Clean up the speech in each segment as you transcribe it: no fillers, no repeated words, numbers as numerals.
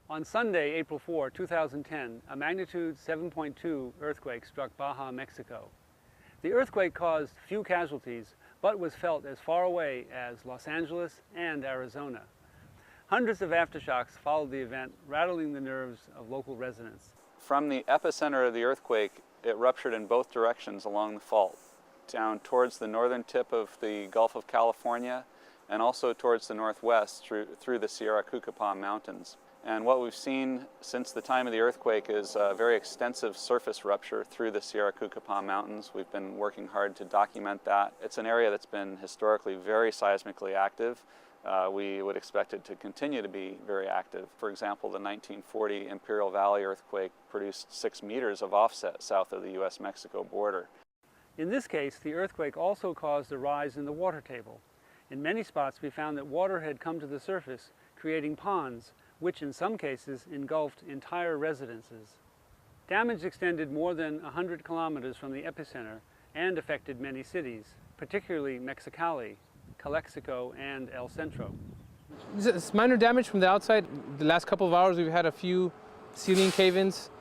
On Sunday, April 4, 2010, a magnitude 7.2 earthquake struck Baja, Mexico. The earthquake caused few casualties, but was felt as far away as Los Angeles and Arizona. Hundreds of aftershocks followed the event, rattling the nerves of local residents. From the epicenter of the earthquake, it ruptured in both directions along the fault, down towards the northern tip of the Gulf of California and also towards the northwest through the Sierra Cucapam Mountains. And what we've seen since the time of the earthquake is a very extensive surface rupture through the Sierra Cucapam Mountains. We've been working hard to document that. It's an area that's been historically very seismically active. We would expect it to continue to be very active. For example, the 1940 Imperial Valley earthquake produced 6 meters of offset south of the US-Mexico border. In this case, the earthquake also caused a rise in the water table. In many spots, we found that water had come to the surface, creating ponds, which in some cases engulfed entire residences. Damage extended more than 100 kilometers from the epicenter and affected many cities, particularly Mexicali, Calexico, and El Centro. It's minor damage from the outside. The last couple of hours we've had a few ceiling cave-ins,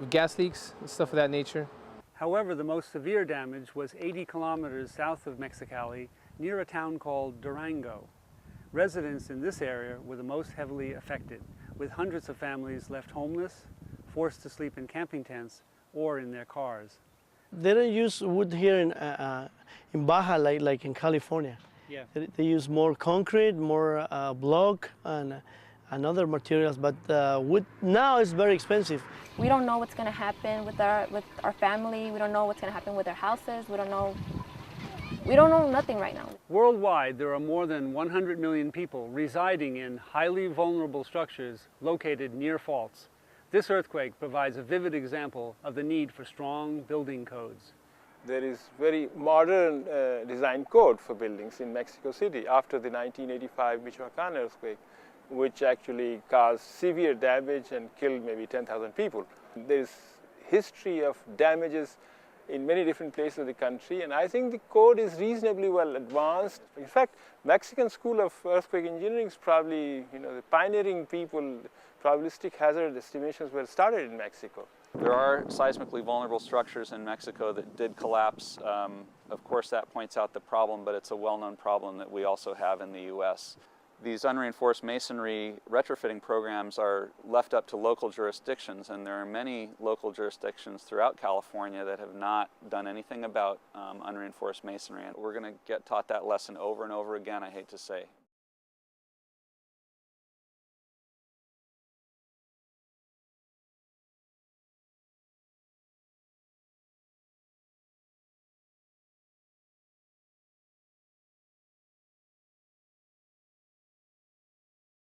gas leaks, and stuff of that nature. However, the most severe damage was 80 kilometers south of Mexicali, near a town called Durango. Residents in this area were the most heavily affected, with hundreds of families left homeless, forced to sleep in camping tents, or in their cars. They don't use wood here in Baja like in California. Yeah. They use more concrete, more block, and other materials, but wood now is very expensive. We don't know what's going to happen with our family. We don't know what's going to happen with our houses. We don't know nothing right now. Worldwide, there are more than 100 million people residing in highly vulnerable structures located near faults. This earthquake provides a vivid example of the need for strong building codes. There is very modern design code for buildings in Mexico City after the 1985 Michoacan earthquake, which actually caused severe damage and killed maybe 10,000 people. There is history of damages in many different places of the country, and I think the code is reasonably well advanced. In fact, Mexican School of Earthquake Engineering is probably, the pioneering people. Probabilistic hazard estimations were started in Mexico. There are seismically vulnerable structures in Mexico that did collapse. Of course, that points out the problem, but it's a well-known problem that we also have in the US. These unreinforced masonry retrofitting programs are left up to local jurisdictions, and there are many local jurisdictions throughout California that have not done anything about unreinforced masonry. And we're going to get taught that lesson over and over again, I hate to say.